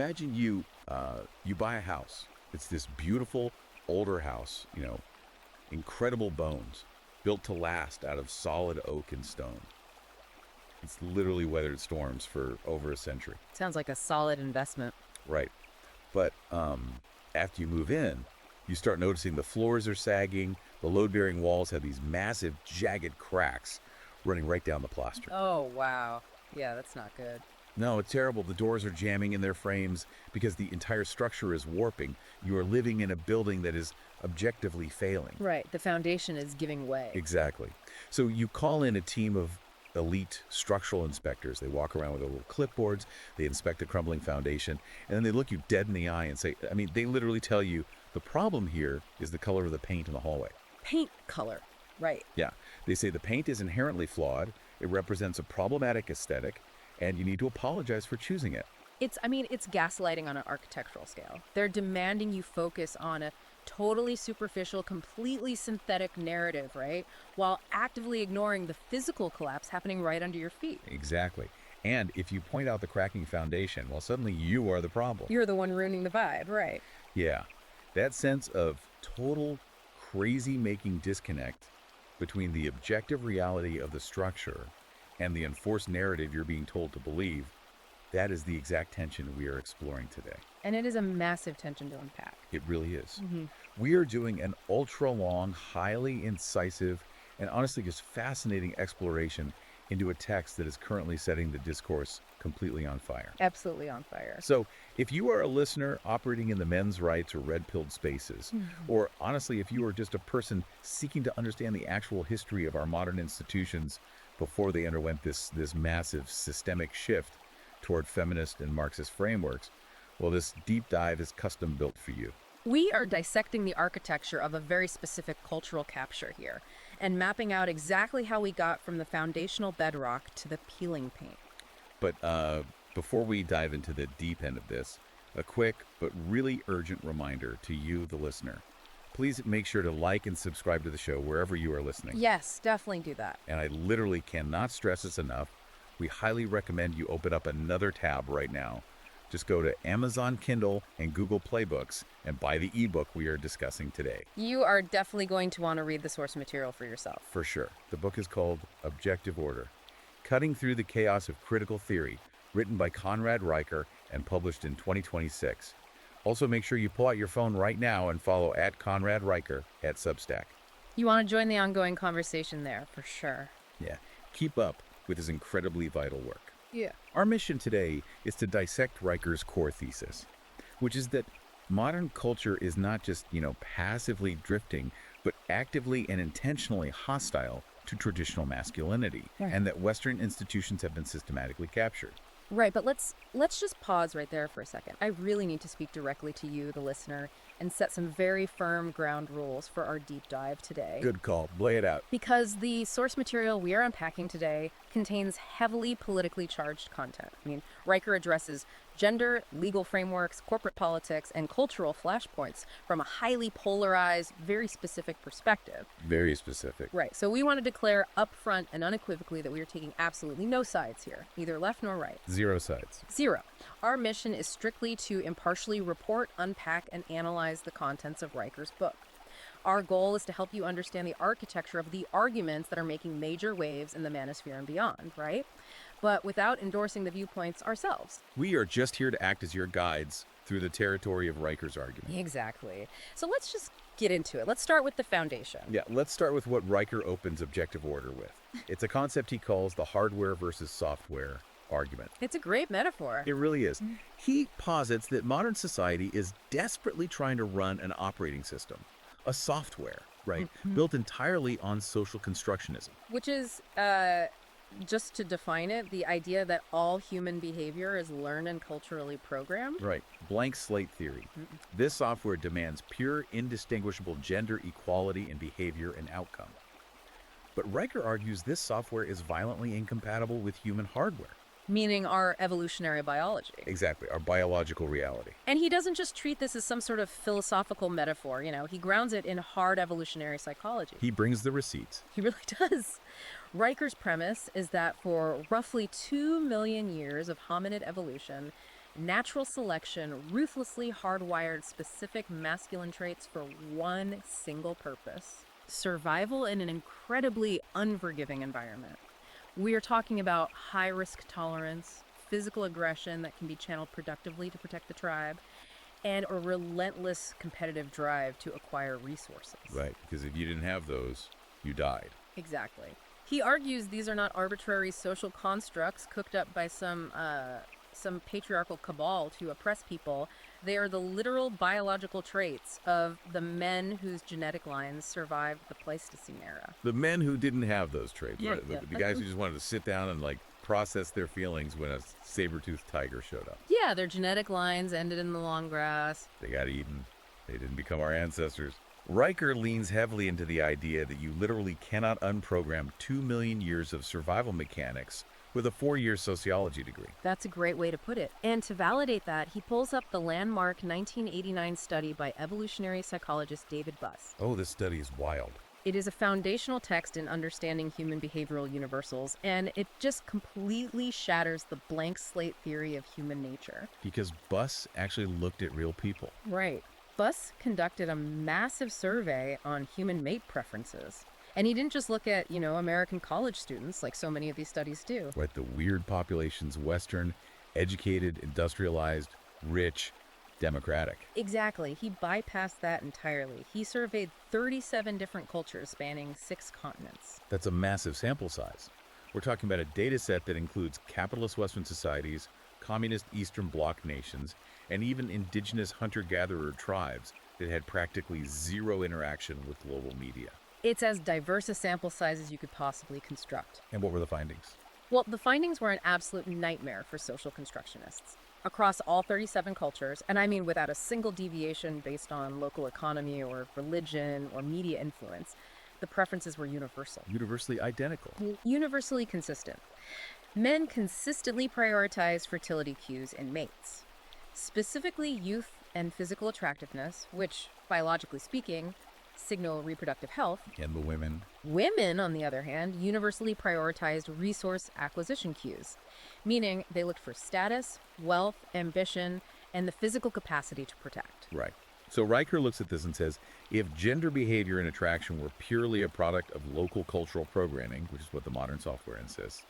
imagine you buy a house. It's this beautiful older house, incredible bones, built to last out of solid oak and stone. It's literally weathered storms for over a century. Sounds like a solid investment. Right. But after you move in, you start noticing the floors are sagging, the load-bearing walls have these massive, jagged cracks running right down the plaster. Oh, wow. Yeah, that's not good. No, it's terrible. The doors are jamming in their frames because the entire structure is warping. You are living in a building that is objectively failing. Right. The foundation is giving way. Exactly. So you call in a team of elite structural inspectors. They walk around with their little clipboards, they inspect the crumbling foundation, and then they look you dead in the eye and say, they literally tell you, the problem here is the color of the paint in the hallway. Paint color. Right. Yeah. They say the paint is inherently flawed, it represents a problematic aesthetic, and you need to apologize for choosing it. It's gaslighting on an architectural scale. They're demanding you focus on a totally superficial, completely synthetic narrative, right? While actively ignoring the physical collapse happening right under your feet. Exactly. And if you point out the cracking foundation, well, suddenly you are the problem. You're the one ruining the vibe, right? Yeah. That sense of total crazy-making disconnect between the objective reality of the structure and the enforced narrative you're being told to believe, that is the exact tension we are exploring today. And it is a massive tension to unpack. It really is. Mm-hmm. We are doing an ultra-long, highly incisive, and honestly just fascinating exploration into a text that is currently setting the discourse completely on fire. Absolutely on fire. So if you are a listener operating in the men's rights or red-pilled spaces, or honestly, if you are just a person seeking to understand the actual history of our modern institutions before they underwent this massive systemic shift toward feminist and Marxist frameworks, well, this deep dive is custom built for you. We are dissecting the architecture of a very specific cultural capture here and mapping out exactly how we got from the foundational bedrock to the peeling paint. But before we dive into the deep end of this, a quick but really urgent reminder to you, the listener. Please make sure to like and subscribe to the show wherever you are listening. Yes, definitely do that. And I literally cannot stress this enough. We highly recommend you open up another tab right now. Just go to Amazon Kindle and Google Play Books and buy the ebook we are discussing today. You are definitely going to want to read the source material for yourself. For sure. The book is called Objective Order, Cutting Through the Chaos of Critical Theory, written by Conrad Riker and published in 2026. Also, make sure you pull out your phone right now and follow @Conrad Riker at Substack. You want to join the ongoing conversation there, for sure. Yeah, keep up with his incredibly vital work. Yeah. Our mission today is to dissect Riker's core thesis, which is that modern culture is not just, passively drifting, but actively and intentionally hostile to traditional masculinity, and that Western institutions have been systematically captured. Right, but let's just pause right there for a second. I really need to speak directly to you, the listener, and set some very firm ground rules for our deep dive today. Good call. Lay it out. Because the source material we are unpacking today contains heavily politically charged content. Riker addresses gender, legal frameworks, corporate politics, and cultural flashpoints from a highly polarized, very specific perspective. Very specific. Right. So we want to declare upfront and unequivocally that we are taking absolutely no sides here, neither left nor right. Zero sides. Zero. Our mission is strictly to impartially report, unpack, and analyze the contents of Riker's book. Our goal is to help you understand the architecture of the arguments that are making major waves in the manosphere and beyond, right? But without endorsing the viewpoints ourselves. We are just here to act as your guides through the territory of Riker's argument. Exactly. So let's just get into it. Let's start with the foundation. Yeah, let's start with what Riker opens Objective Order with. It's a concept he calls the hardware versus software argument. It's a great metaphor. It really is. He posits that modern society is desperately trying to run an operating system, a software, right, built entirely on social constructionism. Which is, just to define it, the idea that all human behavior is learned and culturally programmed. Right. Blank slate theory. This software demands pure, indistinguishable gender equality in behavior and outcome. But Riker argues this software is violently incompatible with human hardware. Meaning our evolutionary biology. Exactly, our biological reality. And he doesn't just treat this as some sort of philosophical metaphor, he grounds it in hard evolutionary psychology. He brings the receipts. He really does. Riker's premise is that for roughly 2 million years of hominid evolution, Natural selection ruthlessly hardwired specific masculine traits for one single purpose: survival in an incredibly unforgiving environment. We are talking about high risk tolerance, physical aggression that can be channeled productively to protect the tribe, and a relentless competitive drive to acquire resources. Right, because if you didn't have those, you died. Exactly. He argues these are not arbitrary social constructs cooked up by some patriarchal cabal to oppress people. They are the literal biological traits of the men whose genetic lines survived the Pleistocene era. The men who didn't have those traits, Yeah, right? yeah. The guys who just wanted to sit down and like process their feelings when a saber-toothed tiger showed up. Yeah, their genetic lines ended in the long grass. They got eaten. They didn't become our ancestors. Riker leans heavily into the idea that you literally cannot unprogram 2 million years of survival mechanics with a 4-year sociology degree. That's a great way to put it. And to validate that, he pulls up the landmark 1989 study by evolutionary psychologist David Buss. Oh, this study is wild. It is a foundational text in understanding human behavioral universals, and it just completely shatters the blank slate theory of human nature. Because Buss actually looked at real people. Right. Buss conducted a massive survey on human mate preferences. And he didn't just look at, American college students like so many of these studies do. Right, the weird populations, Western, educated, industrialized, rich, democratic. Exactly. He bypassed that entirely. He surveyed 37 different cultures spanning 6 continents. That's a massive sample size. We're talking about a data set that includes capitalist Western societies, communist Eastern Bloc nations, and even indigenous hunter-gatherer tribes that had practically zero interaction with global media. It's as diverse a sample size as you could possibly construct. And what were the findings? Well, the findings were an absolute nightmare for social constructionists. Across all 37 cultures, and I mean without a single deviation based on local economy or religion or media influence, the preferences were universal. Universally identical. Universally consistent. Men consistently prioritized fertility cues in mates, specifically youth and physical attractiveness, which, biologically speaking, signal reproductive health. And the women? Women, on the other hand, universally prioritized resource acquisition cues, meaning they looked for status, wealth, ambition, and the physical capacity to protect. Right. So Riker looks at this and says, if gender behavior and attraction were purely a product of local cultural programming, which is what the modern software insists,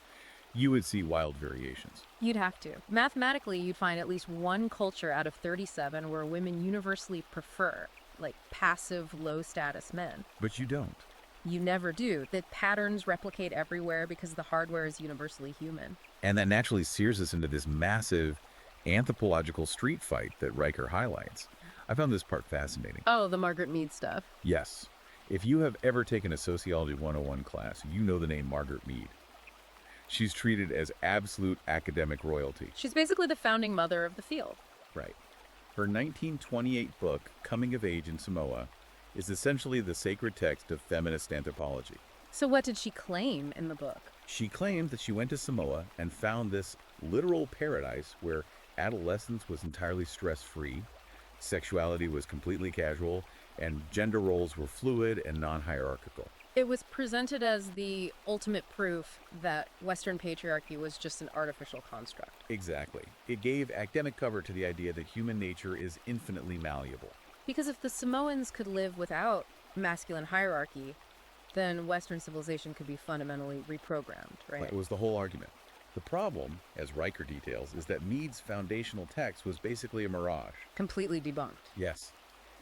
you would see wild variations. You'd have to. Mathematically, you'd find at least one culture out of 37 where women universally prefer, like, passive, low-status men. But you don't. You never do. The patterns replicate everywhere because the hardware is universally human. And that naturally sears us into this massive anthropological street fight that Riker highlights. I found this part fascinating. Oh, the Margaret Mead stuff. Yes. If you have ever taken a Sociology 101 class, you know the name Margaret Mead. She's treated as absolute academic royalty. She's basically the founding mother of the field. Right. Her 1928 book, Coming of Age in Samoa, is essentially the sacred text of feminist anthropology. So what did she claim in the book? She claimed that she went to Samoa and found this literal paradise where adolescence was entirely stress-free, sexuality was completely casual, and gender roles were fluid and non-hierarchical. It was presented as the ultimate proof that Western patriarchy was just an artificial construct. Exactly. It gave academic cover to the idea that human nature is infinitely malleable. Because if the Samoans could live without masculine hierarchy, then Western civilization could be fundamentally reprogrammed, right? It was the whole argument. The problem, as Riker details, is that Mead's foundational text was basically a mirage. Completely debunked. Yes.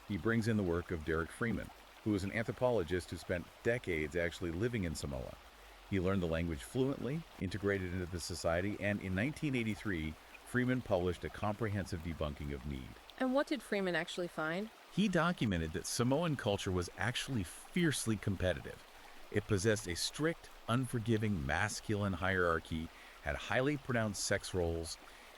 He brings in the work of Derek Freeman, who was an anthropologist who spent decades actually living in Samoa. He learned the language fluently, integrated into the society, and in 1983, Freeman published a comprehensive debunking of Mead. And what did Freeman actually find? He documented that Samoan culture was actually fiercely competitive. It possessed a strict, unforgiving masculine hierarchy, had highly pronounced sex roles,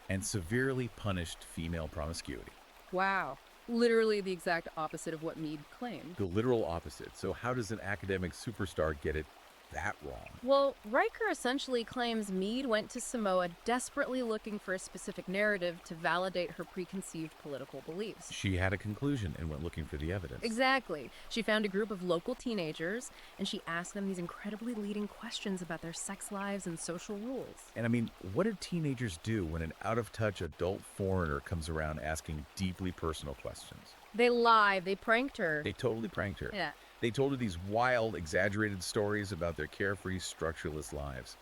and severely punished female promiscuity. Wow. Literally the exact opposite of what Mead claimed. The literal opposite. So how does an academic superstar get it that wrong? Well, Riker essentially claims Mead went to Samoa desperately looking for a specific narrative to validate her preconceived political beliefs. She had a conclusion and went looking for the evidence. Exactly. She found a group of local teenagers, and she asked them these incredibly leading questions about their sex lives and social rules. And I mean, what do teenagers do when an out-of-touch adult foreigner comes around asking deeply personal questions? They lied. They pranked her. They totally pranked her. Yeah. They told her these wild, exaggerated stories about their carefree, structureless lives.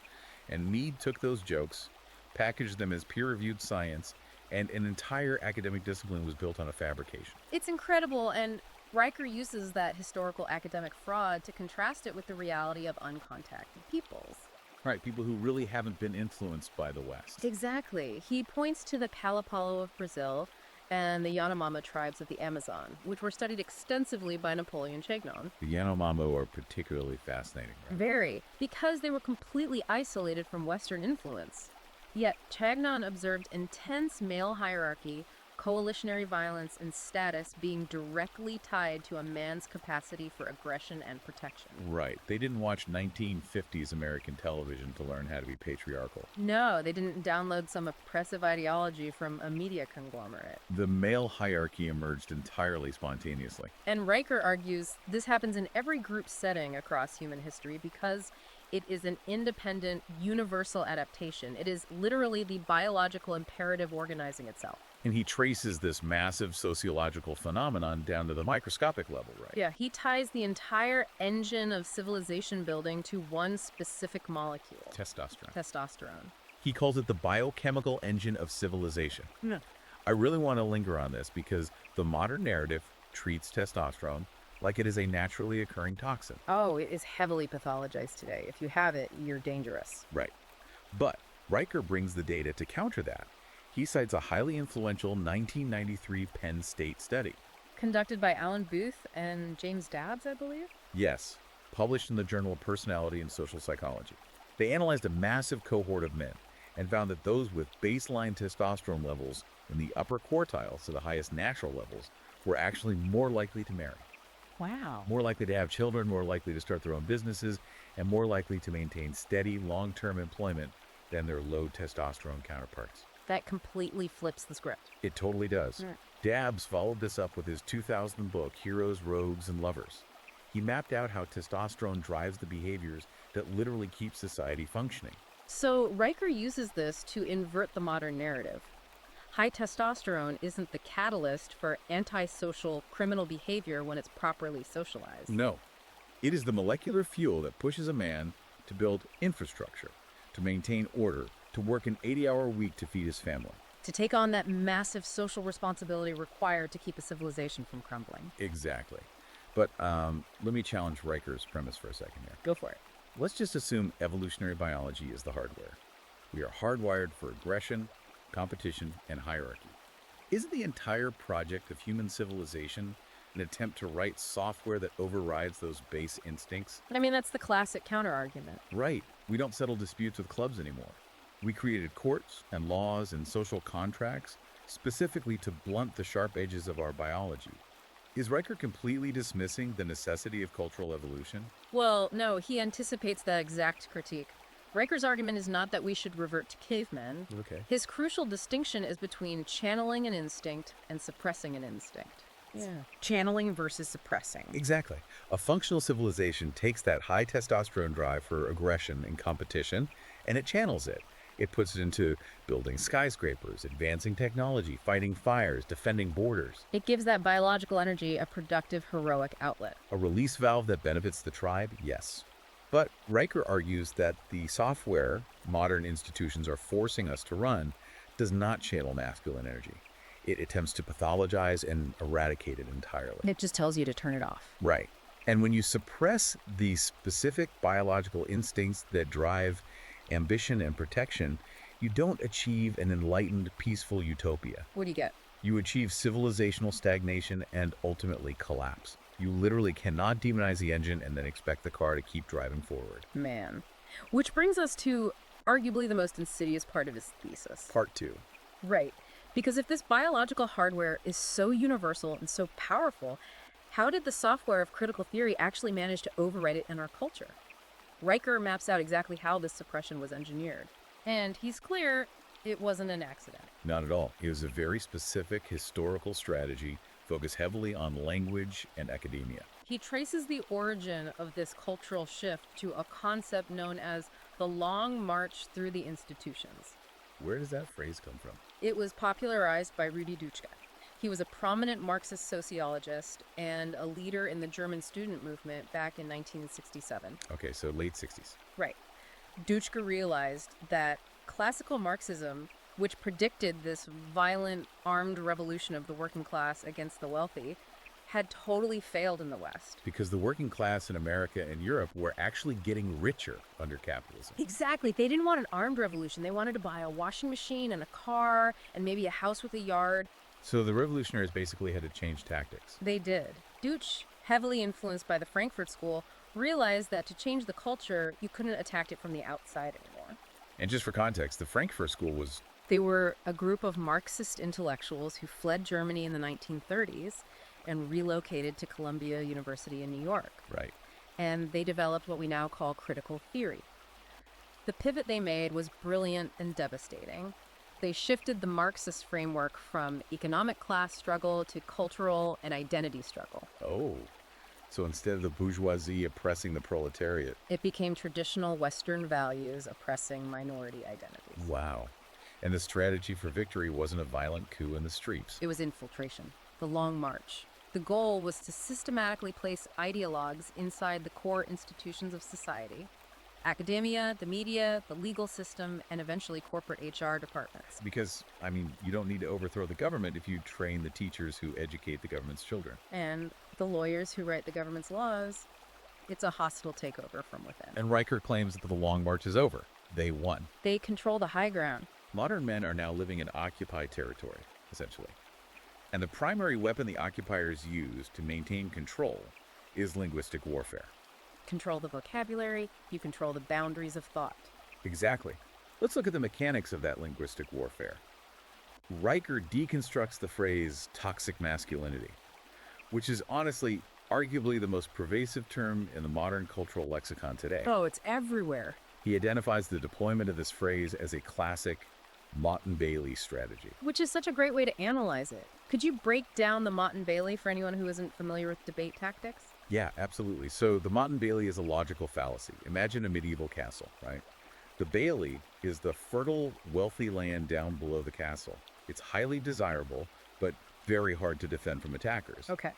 And Mead took those jokes, packaged them as peer-reviewed science, and an entire academic discipline was built on a fabrication. It's incredible, and Riker uses that historical academic fraud to contrast it with the reality of uncontacted peoples. Right, people who really haven't been influenced by the West. Exactly. He points to the Palapalo of Brazil and the Yanomama tribes of the Amazon, which were studied extensively by Napoleon Chagnon. The Yanomamo are particularly fascinating, right? Very, because they were completely isolated from Western influence. Yet Chagnon observed intense male hierarchy, coalitionary violence, and status being directly tied to a man's capacity for aggression and protection. Right. They didn't watch 1950s American television to learn how to be patriarchal. No, they didn't download some oppressive ideology from a media conglomerate. The male hierarchy emerged entirely spontaneously. And Riker argues this happens in every group setting across human history because it is an independent, universal adaptation. It is literally the biological imperative organizing itself. And he traces this massive sociological phenomenon down to the microscopic level, right? Yeah, he ties the entire engine of civilization building to one specific molecule. Testosterone. Testosterone. He calls it the biochemical engine of civilization. Yeah. I really want to linger on this because the modern narrative treats testosterone like it is a naturally occurring toxin. Oh, it is heavily pathologized today. If you have it, you're dangerous. Right. But Riker brings the data to counter that. He cites a highly influential 1993 Penn State study. Conducted by Alan Booth and James Dabbs, I believe? Yes, published in the Journal of Personality and Social Psychology. They analyzed a massive cohort of men and found that those with baseline testosterone levels in the upper quartile, so the highest natural levels, were actually more likely to marry. Wow. More likely to have children, more likely to start their own businesses, and more likely to maintain steady, long-term employment than their low testosterone counterparts. That completely flips the script. It totally does. Dabbs followed this up with his 2000 book, Heroes, Rogues, and Lovers. He mapped out how testosterone drives the behaviors that literally keep society functioning. So Riker uses this to invert the modern narrative. High testosterone isn't the catalyst for antisocial criminal behavior when it's properly socialized. No. It is the molecular fuel that pushes a man to build infrastructure, to maintain order, to work an 80-hour week to feed his family. To take on that massive social responsibility required to keep a civilization from crumbling. Exactly. But let me challenge Riker's premise for a second here. Go for it. Let's just assume evolutionary biology is the hardware. We are hardwired for aggression, competition, and hierarchy. Isn't the entire project of human civilization an attempt to write software that overrides those base instincts? I mean, that's the classic counter-argument. Right. We don't settle disputes with clubs anymore. We created courts and laws and social contracts specifically to blunt the sharp edges of our biology. Is Riker completely dismissing the necessity of cultural evolution? Well, no, he anticipates that exact critique. Riker's argument is not that we should revert to cavemen. Okay. His crucial distinction is between channeling an instinct and suppressing an instinct. Yeah. Channeling versus suppressing. Exactly. A functional civilization takes that high testosterone drive for aggression and competition, and it channels it. It puts it into building skyscrapers, advancing technology, fighting fires, defending borders. It gives that biological energy a productive, heroic outlet. A release valve that benefits the tribe? Yes. But Riker argues that the software modern institutions are forcing us to run does not channel masculine energy. It attempts to pathologize and eradicate it entirely. It just tells you to turn it off. Right. And when you suppress the specific biological instincts that drive ambition and protection, you don't achieve an enlightened, peaceful utopia. What do you get? You achieve civilizational stagnation and ultimately collapse. You literally cannot demonize the engine and then expect the car to keep driving forward. Man. Which brings us to arguably the most insidious part of his thesis. Part 2. Right. Because if this biological hardware is so universal and so powerful, how did the software of critical theory actually manage to override it in our culture? Riker maps out exactly how this suppression was engineered. And he's clear it wasn't an accident. Not at all. It was a very specific historical strategy focused heavily on language and academia. He traces the origin of this cultural shift to a concept known as the long march through the institutions. Where does that phrase come from? It was popularized by Rudi Dutschke. He was a prominent Marxist sociologist and a leader in the German student movement back in 1967. Okay, so late 60s. Right. Dutschke realized that classical Marxism, which predicted this violent armed revolution of the working class against the wealthy, had totally failed in the West. Because the working class in America and Europe were actually getting richer under capitalism. Exactly. They didn't want an armed revolution. They wanted to buy a washing machine and a car and maybe a house with a yard. So the revolutionaries basically had to change tactics. They did. Deutsch, heavily influenced by the Frankfurt School, realized that to change the culture, you couldn't attack it from the outside anymore. And just for context, the Frankfurt School was... They were a group of Marxist intellectuals who fled Germany in the 1930s and relocated to Columbia University in New York. Right. And they developed what we now call critical theory. The pivot they made was brilliant and devastating. They shifted the Marxist framework from economic class struggle to cultural and identity struggle. Oh. So instead of the bourgeoisie oppressing the proletariat... It became traditional Western values oppressing minority identities. Wow. And the strategy for victory wasn't a violent coup in the streets. It was infiltration, the long march. The goal was to systematically place ideologues inside the core institutions of society: academia, the media, the legal system, and eventually corporate HR departments. Because, I mean, you don't need to overthrow the government if you train the teachers who educate the government's children. And the lawyers who write the government's laws. It's a hostile takeover from within. And Riker claims that the Long March is over. They won. They control the high ground. Modern men are now living in occupied territory, essentially. And the primary weapon the occupiers use to maintain control is linguistic warfare. Control the vocabulary, you control the boundaries of thought. Exactly. Let's look at the mechanics of that linguistic warfare. Riker deconstructs the phrase toxic masculinity, which is honestly arguably the most pervasive term in the modern cultural lexicon today. Oh, it's everywhere. He identifies the deployment of this phrase as a classic Mott and Bailey strategy. Which is such a great way to analyze it. Could you break down the Mott and Bailey for anyone who isn't familiar with debate tactics? Yeah, absolutely. So the Mott and Bailey is a logical fallacy. Imagine a medieval castle, right? The Bailey is the fertile, wealthy land down below the castle. It's highly desirable, but very hard to defend from attackers. Okay.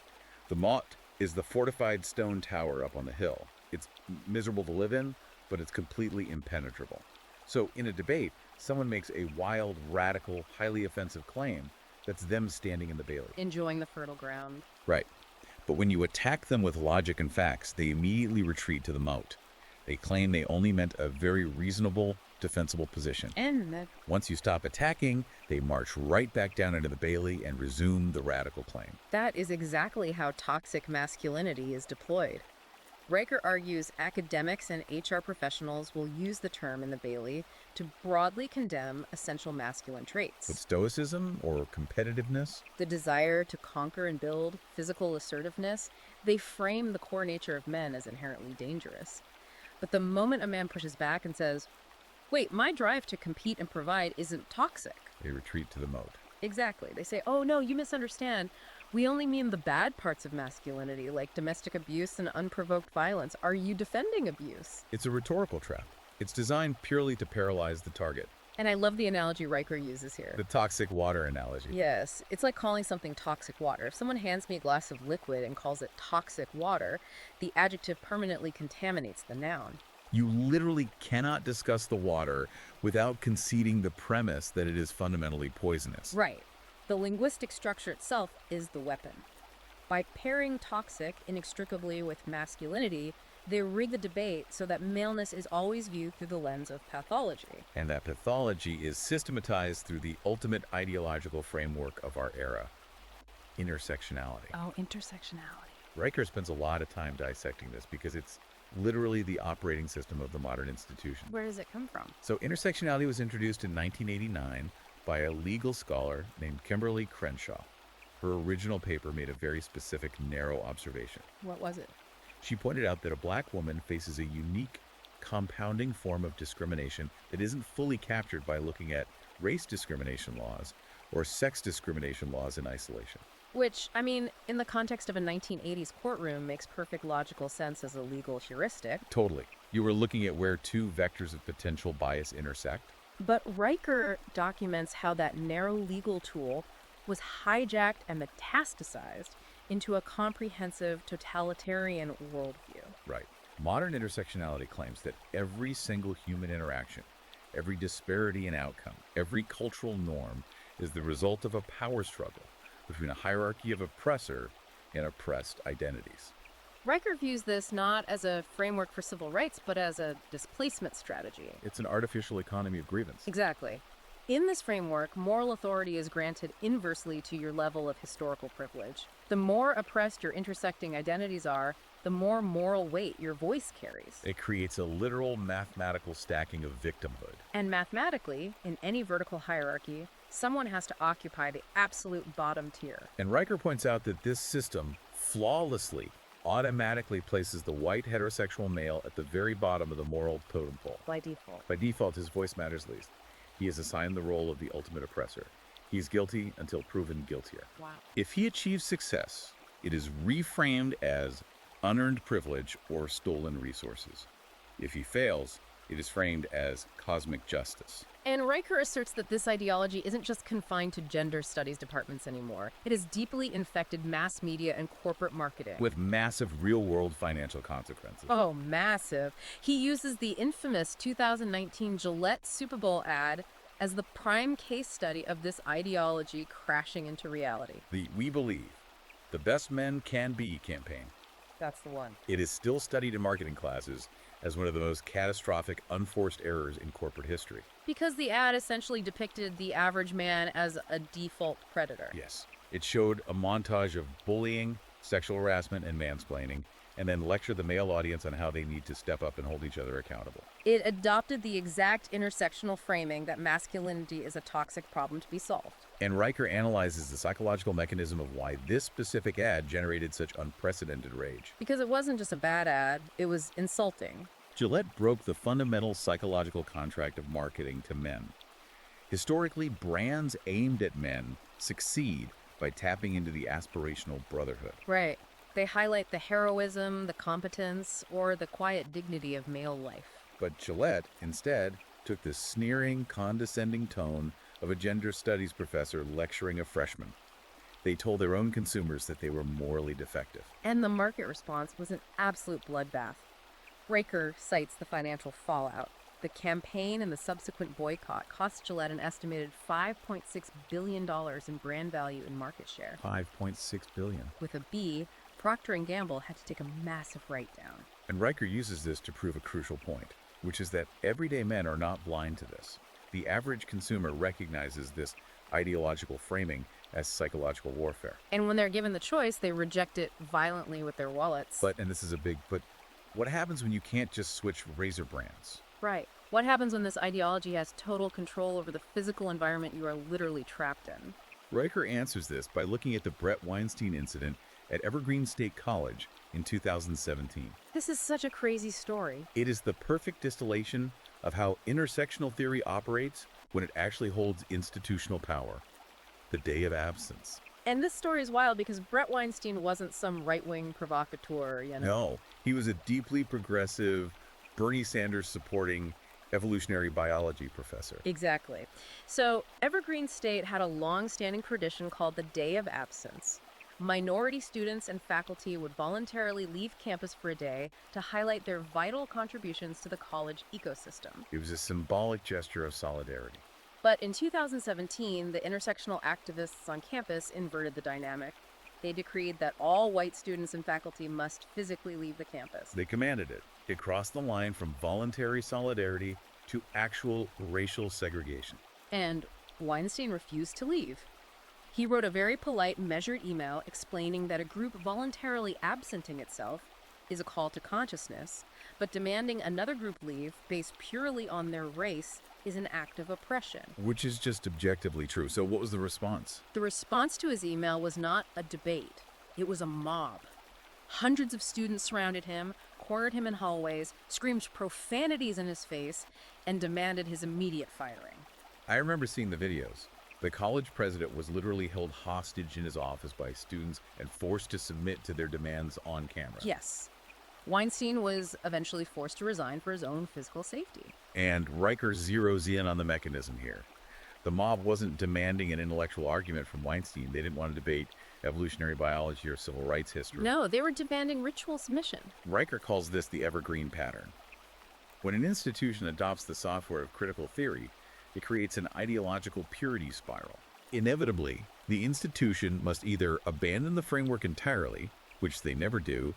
The Mott is the fortified stone tower up on the hill. It's miserable to live in, but it's completely impenetrable. So in a debate, someone makes a wild, radical, highly offensive claim. That's them standing in the Bailey. Enjoying the fertile ground. Right. But when you attack them with logic and facts, they immediately retreat to the moat. They claim they only meant a very reasonable, defensible position. And that Once you stop attacking, they march right back down into the Bailey and resume the radical claim. is exactly how toxic masculinity is deployed. Riker argues academics and HR professionals will use the term in the Bailey to broadly condemn essential masculine traits. But stoicism or competitiveness? The desire to conquer and build, physical assertiveness, they frame the core nature of men as inherently dangerous. But the moment a man pushes back and says, wait, my drive to compete and provide isn't toxic. They retreat to the moat. Exactly. They say, oh no, you misunderstand. We only mean the bad parts of masculinity, like domestic abuse and unprovoked violence. Are you defending abuse? It's a rhetorical trap. It's designed purely to paralyze the target. And I love the analogy Riker uses here. The toxic water analogy. Yes, it's like calling something toxic water. If someone hands me a glass of liquid and calls it toxic water, the adjective permanently contaminates the noun. You literally cannot discuss the water without conceding the premise that it is fundamentally poisonous. Right. The linguistic structure itself is the weapon. By pairing toxic inextricably with masculinity, they rig the debate so that maleness is always viewed through the lens of pathology. And that pathology is systematized through the ultimate ideological framework of our era, intersectionality. Oh, intersectionality. Riker spends a lot of time dissecting this because it's literally the operating system of the modern institution. Where does it come from? So intersectionality was introduced in 1989 by a legal scholar named Kimberly Crenshaw. Her original paper made a very specific, narrow observation. What was it? She pointed out that a black woman faces a unique compounding form of discrimination that isn't fully captured by looking at race discrimination laws or sex discrimination laws in isolation. Which, I mean, in the context of a 1980s courtroom, makes perfect logical sense as a legal heuristic. Totally. You were looking at where two vectors of potential bias intersect. But Riker documents how that narrow legal tool was hijacked and metastasized into a comprehensive totalitarian worldview. Right. Modern intersectionality claims that every single human interaction, every disparity in outcome, every cultural norm is the result of a power struggle between a hierarchy of oppressor and oppressed identities. Riker views this not as a framework for civil rights, but as a displacement strategy. It's an artificial economy of grievance. Exactly. In this framework, moral authority is granted inversely to your level of historical privilege. The more oppressed your intersecting identities are, the more moral weight your voice carries. It creates a literal mathematical stacking of victimhood. And mathematically, in any vertical hierarchy, someone has to occupy the absolute bottom tier. And Riker points out that this system flawlessly, automatically places the white heterosexual male at the very bottom of the moral totem pole. By default. By default, his voice matters least. He is assigned the role of the ultimate oppressor. He is guilty until proven guiltier. Wow. If he achieves success, it is reframed as unearned privilege or stolen resources. If he fails, it is framed as cosmic justice. And Riker asserts that this ideology isn't just confined to gender studies departments anymore. It has deeply infected mass media and corporate marketing. With massive real-world financial consequences. Oh, massive. He uses the infamous 2019 Gillette Super Bowl ad as the prime case study of this ideology crashing into reality. The We Believe, the Best Men Can Be campaign. That's the one. It is still studied in marketing classes as one of the most catastrophic unforced errors in corporate history. Because the ad essentially depicted the average man as a default predator. Yes. It showed a montage of bullying, sexual harassment, and mansplaining, and then lectured the male audience on how they need to step up and hold each other accountable. It adopted the exact intersectional framing that masculinity is a toxic problem to be solved. And Riker analyzes the psychological mechanism of why this specific ad generated such unprecedented rage. Because it wasn't just a bad ad, it was insulting. Gillette broke the fundamental psychological contract of marketing to men. Historically, brands aimed at men succeed by tapping into the aspirational brotherhood. Right. They highlight the heroism, the competence, or the quiet dignity of male life. But Gillette, instead, took the sneering, condescending tone of a gender studies professor lecturing a freshman. They told their own consumers that they were morally defective. And the market response was an absolute bloodbath. Riker cites the financial fallout. The campaign and the subsequent boycott cost Gillette an estimated $5.6 billion in brand value and market share. $5.6 billion. With a B, Procter & Gamble had to take a massive write-down. And Riker uses this to prove a crucial point, which is that everyday men are not blind to this. The average consumer recognizes this ideological framing as psychological warfare. And when they're given the choice, they reject it violently with their wallets. But what happens when you can't just switch razor brands? Right. What happens when this ideology has total control over the physical environment you are literally trapped in? Riker answers this by looking at the Brett Weinstein incident at Evergreen State College in 2017. This is such a crazy story. It is the perfect distillation of how intersectional theory operates when it actually holds institutional power. The day of absence. And this story is wild because Brett Weinstein wasn't some right-wing provocateur, you know? No, he was a deeply progressive, Bernie Sanders supporting evolutionary biology professor. Exactly. So Evergreen State had a long-standing tradition called the Day of Absence. Minority students and faculty would voluntarily leave campus for a day to highlight their vital contributions to the college ecosystem. It was a symbolic gesture of solidarity. But in 2017, the intersectional activists on campus inverted the dynamic. They decreed that all white students and faculty must physically leave the campus. They commanded it. It crossed the line from voluntary solidarity to actual racial segregation. And Weinstein refused to leave. He wrote a very polite, measured email explaining that a group voluntarily absenting itself is a call to consciousness, but demanding another group leave based purely on their race is an act of oppression. Which is just objectively true. So what was the response? The response to his email was not a debate. It was a mob. Hundreds of students surrounded him, cornered him in hallways, screamed profanities in his face, and demanded his immediate firing. I remember seeing the videos. The college president was literally held hostage in his office by students and forced to submit to their demands on camera. Yes. Weinstein was eventually forced to resign for his own physical safety. And Riker zeroes in on the mechanism here. The mob wasn't demanding an intellectual argument from Weinstein. They didn't want to debate evolutionary biology or civil rights history. No, they were demanding ritual submission. Riker calls this the evergreen pattern. When an institution adopts the software of critical theory, it creates an ideological purity spiral. Inevitably, the institution must either abandon the framework entirely, which they never do,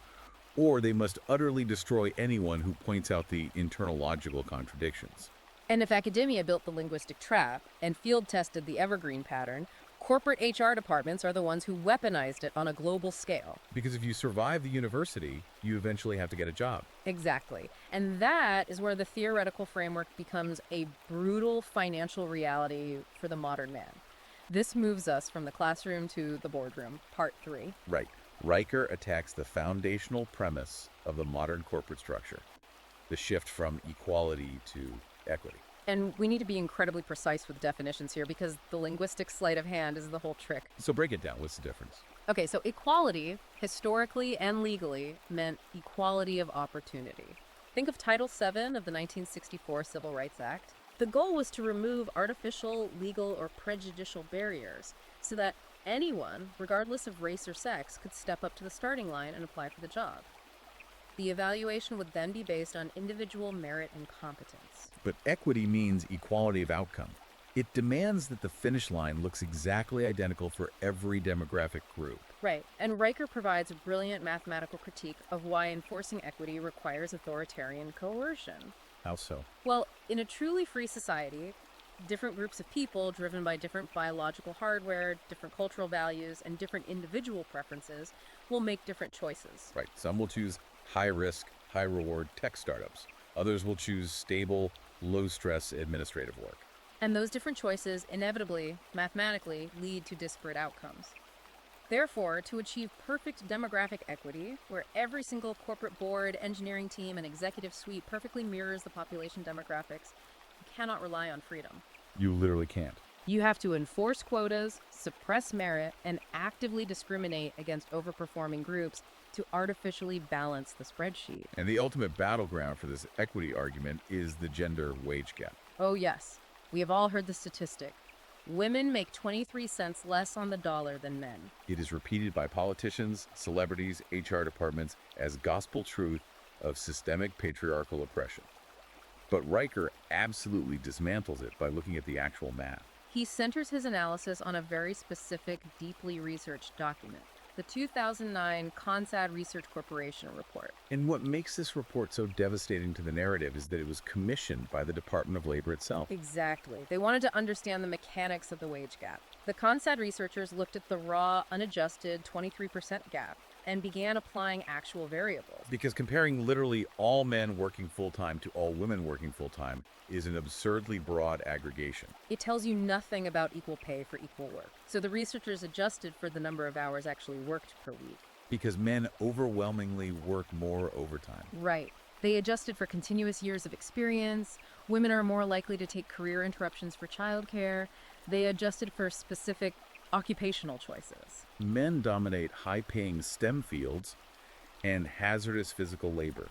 or they must utterly destroy anyone who points out the internal logical contradictions. And if academia built the linguistic trap and field tested the evergreen pattern, corporate HR departments are the ones who weaponized it on a global scale. Because if you survive the university, you eventually have to get a job. Exactly. And that is where the theoretical framework becomes a brutal financial reality for the modern man. This moves us from the classroom to the boardroom, part 3. Right. Riker attacks the foundational premise of the modern corporate structure, the shift from equality to equity. And we need to be incredibly precise with definitions here because the linguistic sleight of hand is the whole trick. So break it down. What's the difference? Okay, so equality, historically and legally, meant equality of opportunity. Think of Title VII of the 1964 Civil Rights Act. The goal was to remove artificial, legal, or prejudicial barriers so that anyone, regardless of race or sex, could step up to the starting line and apply for the job. The evaluation would then be based on individual merit and competence. But equity means equality of outcome. It demands that the finish line looks exactly identical for every demographic group. Right, and Riker provides a brilliant mathematical critique of why enforcing equity requires authoritarian coercion. How so? Well, in a truly free society, different groups of people driven by different biological hardware, different cultural values, and different individual preferences will make different choices. Right. Some will choose high-risk, high-reward tech startups. Others will choose stable, low-stress administrative work. And those different choices inevitably, mathematically, lead to disparate outcomes. Therefore, to achieve perfect demographic equity, where every single corporate board, engineering team, and executive suite perfectly mirrors the population demographics, you cannot rely on freedom. You literally can't. You have to enforce quotas, suppress merit, and actively discriminate against overperforming groups to artificially balance the spreadsheet. And the ultimate battleground for this equity argument is the gender wage gap. Oh yes, we have all heard the statistic. Women make 23 cents less on the dollar than men. It is repeated by politicians, celebrities, HR departments as gospel truth of systemic patriarchal oppression. But Riker absolutely dismantles it by looking at the actual math. He centers his analysis on a very specific, deeply researched document, the 2009 CONSAD Research Corporation report. And what makes this report so devastating to the narrative is that it was commissioned by the Department of Labor itself. Exactly. They wanted to understand the mechanics of the wage gap. The CONSAD researchers looked at the raw, unadjusted 23% gap and began applying actual variables. Because comparing literally all men working full-time to all women working full-time is an absurdly broad aggregation. It tells you nothing about equal pay for equal work. So the researchers adjusted for the number of hours actually worked per week. Because men overwhelmingly work more overtime. Right. They adjusted for continuous years of experience. Women are more likely to take career interruptions for childcare. They adjusted for specific occupational choices. Men dominate high-paying STEM fields and hazardous physical labor,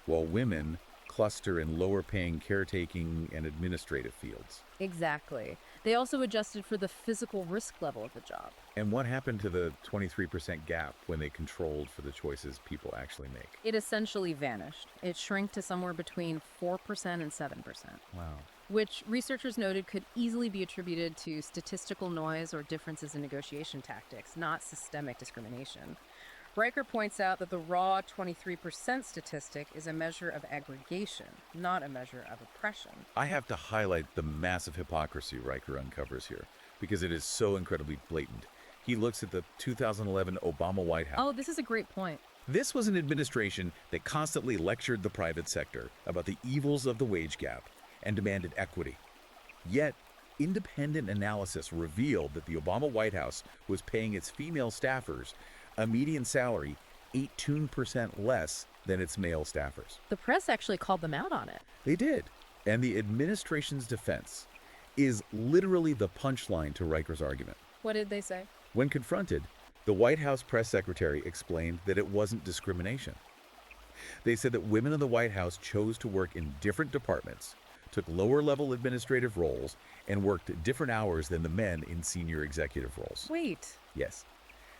while women cluster in lower-paying caretaking and administrative fields. Exactly. They also adjusted for the physical risk level of the job. And what happened to the 23% gap when they controlled for the choices people actually make? It essentially vanished. It shrank to somewhere between 4% and 7%. Wow. Which researchers noted could easily be attributed to statistical noise or differences in negotiation tactics, not systemic discrimination. Riker points out that the raw 23% statistic is a measure of aggregation, not a measure of oppression. I have to highlight the massive hypocrisy Riker uncovers here, because it is so incredibly blatant. He looks at the 2011 Obama White House. Oh, this is a great point. This was an administration that constantly lectured the private sector about the evils of the wage gap and demanded equity. Yet, independent analysis revealed that the Obama White House was paying its female staffers a median salary 18% less than its male staffers. The press actually called them out on it. They did. And the administration's defense is literally the punchline to Riker's argument. What did they say? When confronted, the White House press secretary explained that it wasn't discrimination. They said that women in the White House chose to work in different departments, took lower-level administrative roles, and worked different hours than the men in senior executive roles. Wait. Yes.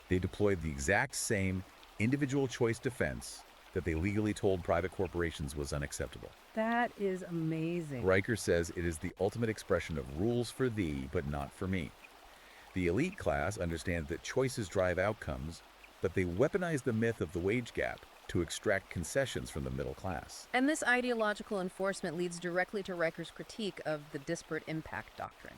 They deployed the exact same individual choice defense that they legally told private corporations was unacceptable. That is amazing. Riker says it is the ultimate expression of rules for thee, but not for me. The elite class understands that choices drive outcomes, but they weaponize the myth of the wage gap to extract concessions from the middle class. And this ideological enforcement leads directly to Riker's critique of the disparate impact doctrine.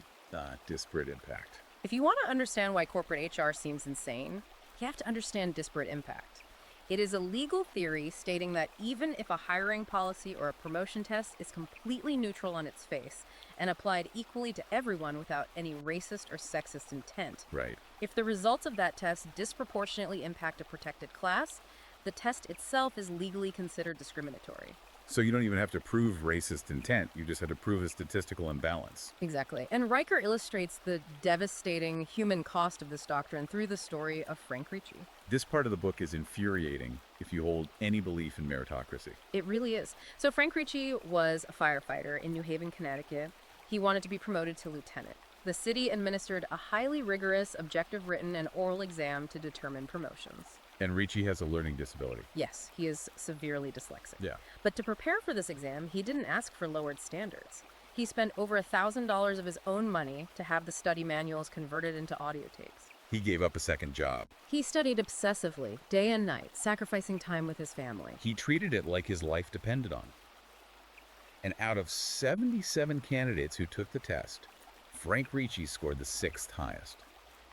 Disparate impact. If you want to understand why corporate HR seems insane, you have to understand disparate impact. It is a legal theory stating that even if a hiring policy or a promotion test is completely neutral on its face and applied equally to everyone without any racist or sexist intent, Right. if the results of that test disproportionately impact a protected class, the test itself is legally considered discriminatory. So you don't even have to prove racist intent. You just have to prove a statistical imbalance. Exactly. And Riker illustrates the devastating human cost of this doctrine through the story of Frank Ricci. This part of the book is infuriating if you hold any belief in meritocracy. It really is. So Frank Ricci was a firefighter in New Haven, Connecticut. He wanted to be promoted to lieutenant. The city administered a highly rigorous, objective written and oral exam to determine promotions. And Ricci has a learning disability. Yes, he is severely dyslexic. Yeah. But to prepare for this exam, he didn't ask for lowered standards. He spent over $1,000 of his own money to have the study manuals converted into audio tapes. He gave up a second job. He studied obsessively, day and night, sacrificing time with his family. He treated it like his life depended on it. And out of 77 candidates who took the test, Frank Ricci scored the 6th highest.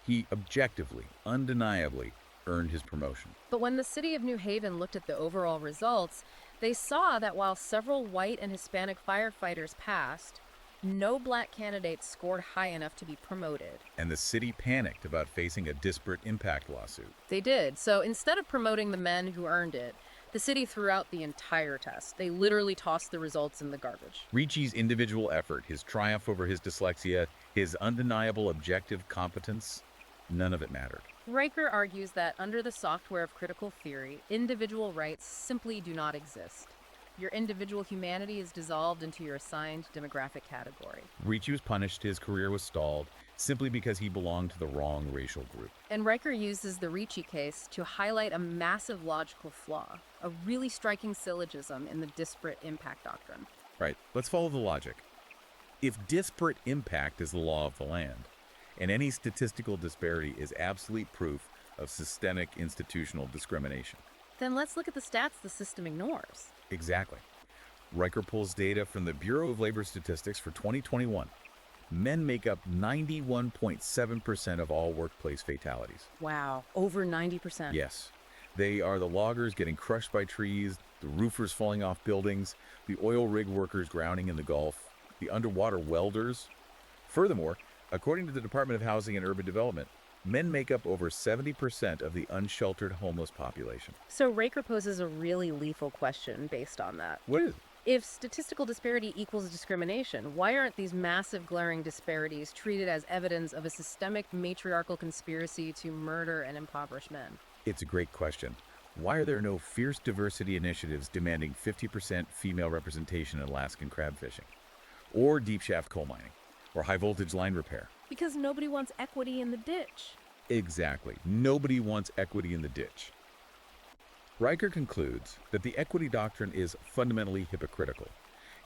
He objectively, undeniably, earned his promotion. But when the city of New Haven looked at the overall results, they saw that while several white and Hispanic firefighters passed, no black candidates scored high enough to be promoted. And the city panicked about facing a disparate impact lawsuit. They did. So instead of promoting the men who earned it, the city threw out the entire test. They literally tossed the results in the garbage. Ricci's individual effort, his triumph over his dyslexia, his undeniable objective competence, none of it mattered. Riker argues that under the software of critical theory, individual rights simply do not exist. Your individual humanity is dissolved into your assigned demographic category. Ricci was punished, his career was stalled, simply because he belonged to the wrong racial group. And Riker uses the Ricci case to highlight a massive logical flaw, a really striking syllogism in the disparate impact doctrine. Right, let's follow the logic. If disparate impact is the law of the land, and any statistical disparity is absolute proof of systemic institutional discrimination. Then let's look at the stats the system ignores. Exactly. Riker pulls data from the Bureau of Labor Statistics for 2021. Men make up 91.7% of all workplace fatalities. Wow, over 90%. Yes. They are the loggers getting crushed by trees, the roofers falling off buildings, the oil rig workers drowning in the Gulf, the underwater welders. Furthermore, according to the Department of Housing and Urban Development, men make up over 70% of the unsheltered homeless population. So Riker poses a really lethal question based on that. What is it? If statistical disparity equals discrimination, why aren't these massive glaring disparities treated as evidence of a systemic matriarchal conspiracy to murder and impoverish men? It's a great question. Why are there no fierce diversity initiatives demanding 50% female representation in Alaskan crab fishing? Or deep shaft coal mining? Or high voltage line repair? Because nobody wants equity in the ditch. Exactly. Nobody wants equity in the ditch. Riker concludes that the equity doctrine is fundamentally hypocritical.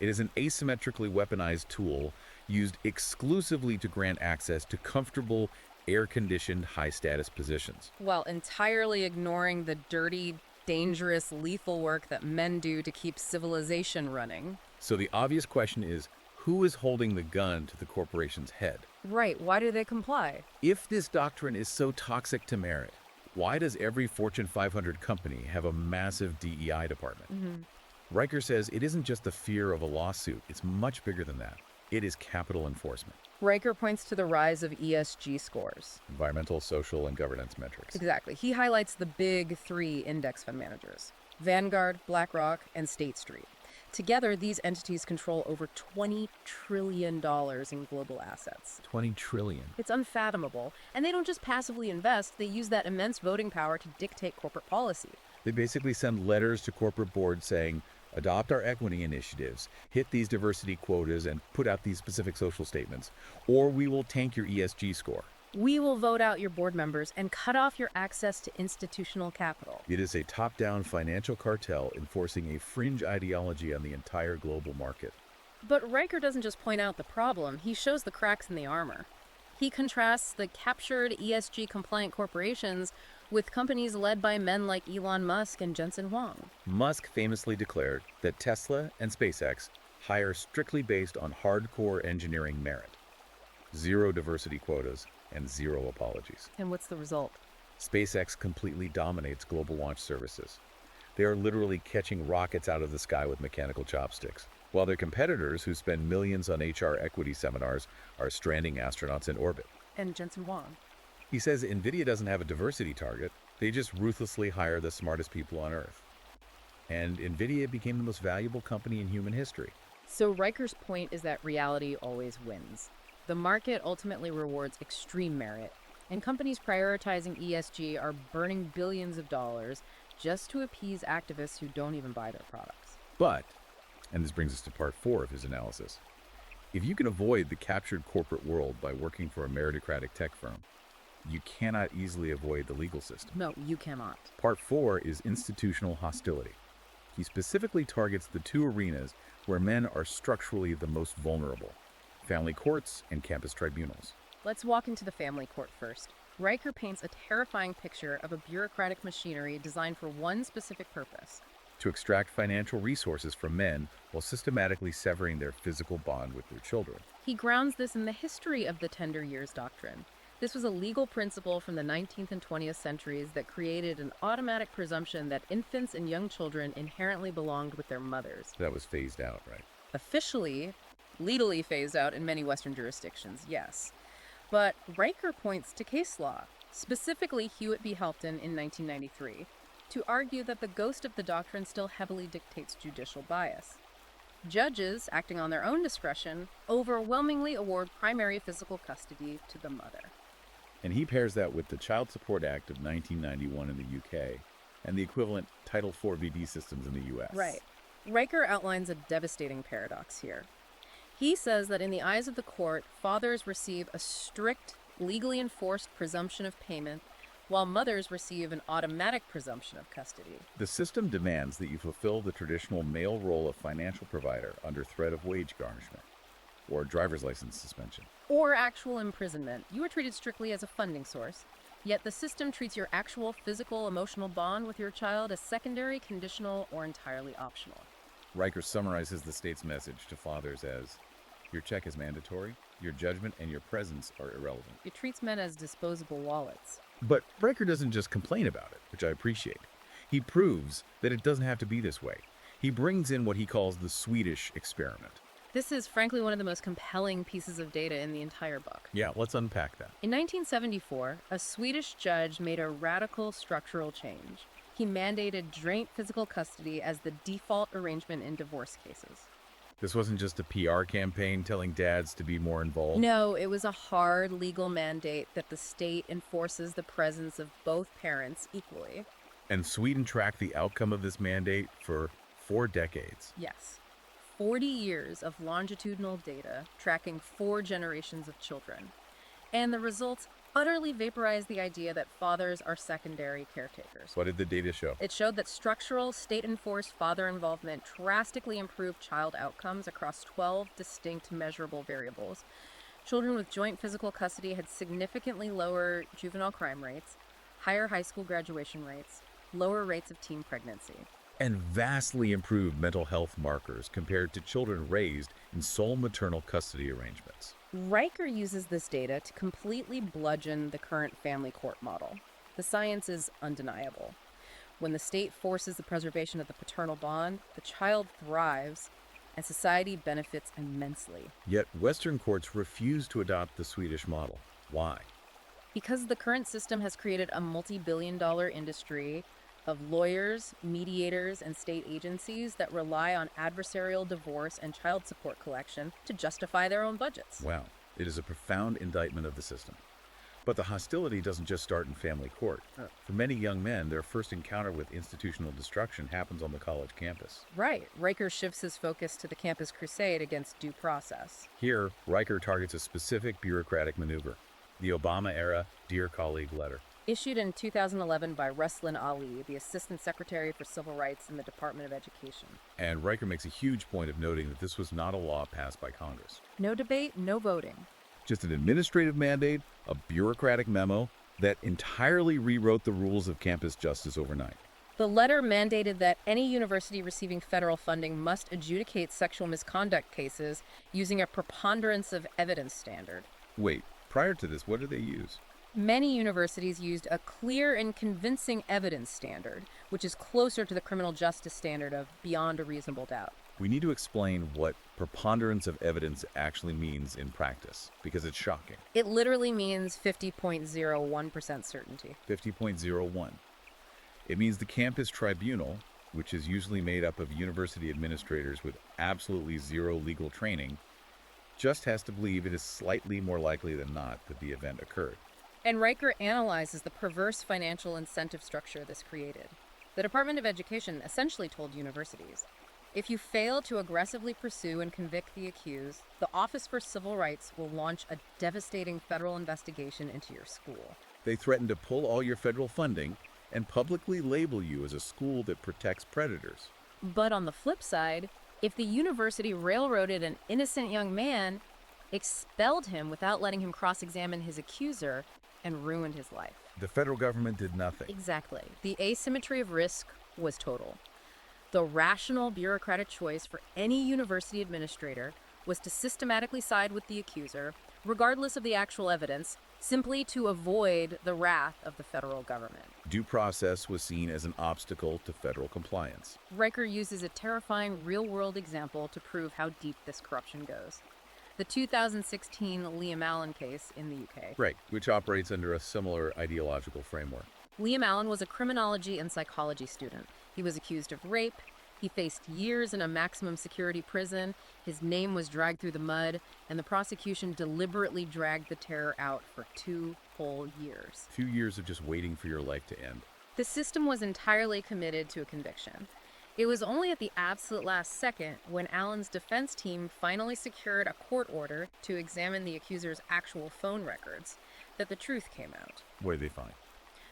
It is an asymmetrically weaponized tool used exclusively to grant access to comfortable, air-conditioned, high-status positions. While entirely ignoring the dirty, dangerous, lethal work that men do to keep civilization running. So the obvious question is, who is holding the gun to the corporation's head? Right, why do they comply? If this doctrine is so toxic to merit, why does every Fortune 500 company have a massive DEI department? Riker says it isn't just the fear of a lawsuit, it's much bigger than that. It is capital enforcement. Riker points to the rise of ESG scores. Environmental, social, and governance metrics. Exactly. He highlights the big three index fund managers: Vanguard, BlackRock, and State Street. Together, these entities control over $20 trillion in global assets. 20 trillion. It's unfathomable. And they don't just passively invest, they use that immense voting power to dictate corporate policy. They basically send letters to corporate boards saying, adopt our equity initiatives, hit these diversity quotas, and put out these specific social statements, or we will tank your ESG score. We will vote out your board members and cut off your access to institutional capital. It is a top-down financial cartel enforcing a fringe ideology on the entire global market. But Riker doesn't just point out the problem, he shows the cracks in the armor. He contrasts the captured ESG-compliant corporations with companies led by men like Elon Musk and Jensen Huang. Musk famously declared that Tesla and SpaceX hire strictly based on hardcore engineering merit. Zero diversity quotas and zero apologies. And what's the result? SpaceX completely dominates global launch services. They are literally catching rockets out of the sky with mechanical chopsticks, while their competitors, who spend millions on HR equity seminars, are stranding astronauts in orbit. And Jensen Huang. He says NVIDIA doesn't have a diversity target, they just ruthlessly hire the smartest people on Earth. And NVIDIA became the most valuable company in human history. So Riker's point is that reality always wins. The market ultimately rewards extreme merit, and companies prioritizing ESG are burning billions of dollars just to appease activists who don't even buy their products. But, and this brings us to part 4 of his analysis, if you can avoid the captured corporate world by working for a meritocratic tech firm, you cannot easily avoid the legal system. No, you cannot. Part 4 is institutional hostility. He specifically targets the two arenas where men are structurally the most vulnerable: family courts and campus tribunals. Let's walk into the family court first. Riker paints a terrifying picture of a bureaucratic machinery designed for one specific purpose: to extract financial resources from men while systematically severing their physical bond with their children. He grounds this in the history of the tender years doctrine. This was a legal principle from the 19th and 20th centuries that created an automatic presumption that infants and young children inherently belonged with their mothers. That was phased out, right? Officially, legally phased out in many Western jurisdictions, yes. But Riker points to case law, specifically Hewitt v. Helpton in 1993, to argue that the ghost of the doctrine still heavily dictates judicial bias. Judges, acting on their own discretion, overwhelmingly award primary physical custody to the mother. And he pairs that with the Child Support Act of 1991 in the UK and the equivalent Title IV VD systems in the US. Right. Riker outlines a devastating paradox here. He says that in the eyes of the court, fathers receive a strict, legally enforced presumption of payment, while mothers receive an automatic presumption of custody. The system demands that you fulfill the traditional male role of financial provider under threat of wage garnishment or driver's license suspension. Or actual imprisonment. You are treated strictly as a funding source, yet the system treats your actual physical, emotional bond with your child as secondary, conditional, or entirely optional. Riker summarizes the state's message to fathers as, your check is mandatory, your judgment and your presence are irrelevant. It treats men as disposable wallets. But Riker doesn't just complain about it, which I appreciate. He proves that it doesn't have to be this way. He brings in what he calls the Swedish experiment. This is frankly one of the most compelling pieces of data in the entire book. Yeah, let's unpack that. In 1974, a Swedish judge made a radical structural change. He mandated joint physical custody as the default arrangement in divorce cases. This wasn't just a PR campaign telling dads to be more involved. No, it was a hard legal mandate that the state enforces the presence of both parents equally. And Sweden tracked the outcome of this mandate for 4 decades. Yes. 40 years of longitudinal data tracking 4 generations of children. And the results utterly vaporized the idea that fathers are secondary caretakers. What did the data show? It showed that structural, state-enforced father involvement drastically improved child outcomes across 12 distinct measurable variables. Children with joint physical custody had significantly lower juvenile crime rates, higher high school graduation rates, lower rates of teen pregnancy. And vastly improved mental health markers compared to children raised in sole maternal custody arrangements. Riker uses this data to completely bludgeon the current family court model. The science is undeniable. When the state forces the preservation of the paternal bond, the child thrives, and society benefits immensely. Yet Western courts refuse to adopt the Swedish model. Why? Because the current system has created a multi-billion-dollar industry of lawyers, mediators, and state agencies that rely on adversarial divorce and child support collection to justify their own budgets. Wow, it is a profound indictment of the system. But the hostility doesn't just start in family court. For many young men, their first encounter with institutional destruction happens on the college campus. Right. Riker shifts his focus to the campus crusade against due process. Here, Riker targets a specific bureaucratic maneuver, the Obama-era Dear Colleague letter. Issued in 2011 by Ruslan Ali, the Assistant Secretary for Civil Rights in the Department of Education. And Riker makes a huge point of noting that this was not a law passed by Congress. No debate, no voting. Just an administrative mandate, a bureaucratic memo that entirely rewrote the rules of campus justice overnight. The letter mandated that any university receiving federal funding must adjudicate sexual misconduct cases using a preponderance of evidence standard. Wait, prior to this, what did they use? Many universities used a clear and convincing evidence standard, which is closer to the criminal justice standard of beyond a reasonable doubt. We need to explain what preponderance of evidence actually means in practice, because it's shocking. It literally means 50.01% certainty. 50.01. It means the campus tribunal, which is usually made up of university administrators with absolutely zero legal training, just has to believe it is slightly more likely than not that the event occurred. And Riker analyzes the perverse financial incentive structure this created. The Department of Education essentially told universities, if you fail to aggressively pursue and convict the accused, the Office for Civil Rights will launch a devastating federal investigation into your school. They threatened to pull all your federal funding and publicly label you as a school that protects predators. But on the flip side, if the university railroaded an innocent young man, expelled him without letting him cross-examine his accuser, and ruined his life. The federal government did nothing. Exactly. The asymmetry of risk was total. The rational bureaucratic choice for any university administrator was to systematically side with the accuser, regardless of the actual evidence, simply to avoid the wrath of the federal government. Due process was seen as an obstacle to federal compliance. Riker uses a terrifying real-world example to prove how deep this corruption goes. The 2016 Liam Allen case in the UK. Right, which operates under a similar ideological framework. Liam Allen was a criminology and psychology student. He was accused of rape. He faced years in a maximum security prison. His name was dragged through the mud, and the prosecution deliberately dragged the terror out for 2 whole years. 2 years of just waiting for your life to end. The system was entirely committed to a conviction. It was only at the absolute last second, when Allen's defense team finally secured a court order to examine the accuser's actual phone records, that the truth came out. What did they find?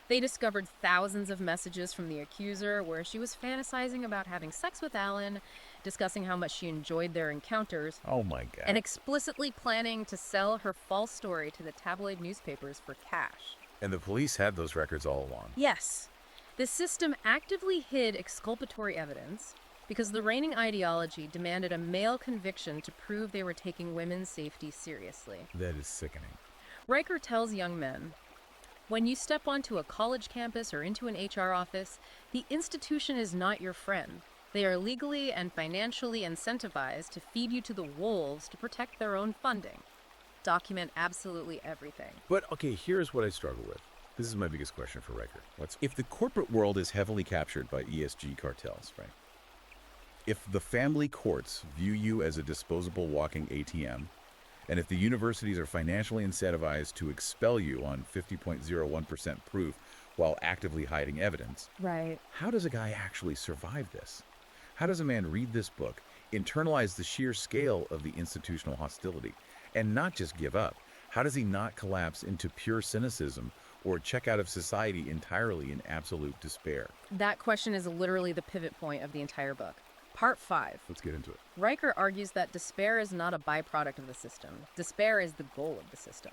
They discovered thousands of messages from the accuser where she was fantasizing about having sex with Allen, discussing how much she enjoyed their encounters, Oh my God. and explicitly planning to sell her false story to the tabloid newspapers for cash. And the police had those records all along. Yes, the system actively hid exculpatory evidence because the reigning ideology demanded a male conviction to prove they were taking women's safety seriously. That is sickening. Riker tells young men, when you step onto a college campus or into an HR office, the institution is not your friend. They are legally and financially incentivized to feed you to the wolves to protect their own funding. Document absolutely everything. But okay, here's what I struggle with. This is my biggest question for Riker. If the corporate world is heavily captured by ESG cartels, right? If the family courts view you as a disposable walking ATM, and if the universities are financially incentivized to expel you on 50.01% proof while actively hiding evidence, Right. how does a guy actually survive this? How does a man read this book, internalize the sheer scale of the institutional hostility, and not just give up? How does he not collapse into pure cynicism or check out of society entirely in absolute despair? That question is literally the pivot point of the entire book. Part 5. Let's get into it. Riker argues that despair is not a byproduct of the system. Despair is the goal of the system.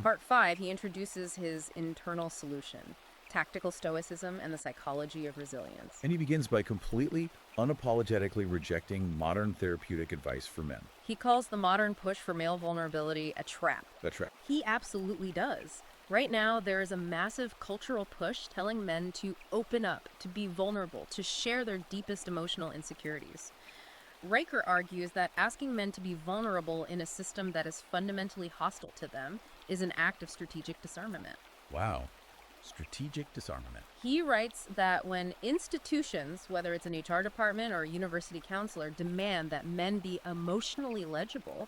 Part 5, he introduces his internal solution, tactical stoicism and the psychology of resilience. And he begins by completely, unapologetically rejecting modern therapeutic advice for men. He calls the modern push for male vulnerability a trap. That's right. He absolutely does. Right now, there is a massive cultural push telling men to open up, to be vulnerable, to share their deepest emotional insecurities. Riker argues that asking men to be vulnerable in a system that is fundamentally hostile to them is an act of strategic disarmament. Wow. Strategic disarmament. He writes that when institutions, whether it's an HR department or a university counselor, demand that men be emotionally legible,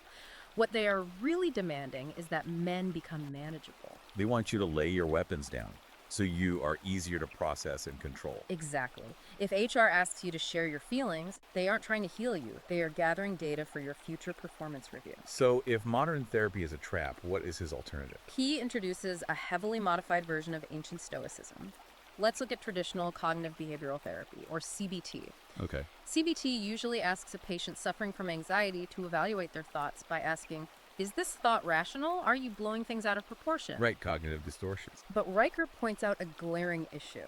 what they are really demanding is that men become manageable. They want you to lay your weapons down so you are easier to process and control. Exactly. If HR asks you to share your feelings, they aren't trying to heal you. They are gathering data for your future performance review. So if modern therapy is a trap, what is his alternative? He introduces a heavily modified version of ancient Stoicism. Let's look at traditional cognitive behavioral therapy, or CBT. Okay. CBT usually asks a patient suffering from anxiety to evaluate their thoughts by asking, is this thought rational? Are you blowing things out of proportion? Right, cognitive distortions. But Riker points out a glaring issue.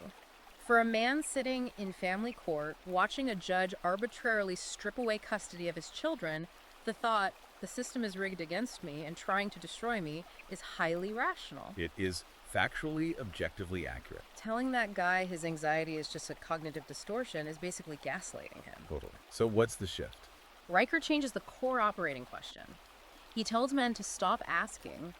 For a man sitting in family court, watching a judge arbitrarily strip away custody of his children, the thought, the system is rigged against me and trying to destroy me, is highly rational. It is factually, objectively accurate. Telling that guy his anxiety is just a cognitive distortion is basically gaslighting him. Totally. So what's the shift? Riker changes the core operating question. He tells men to stop asking,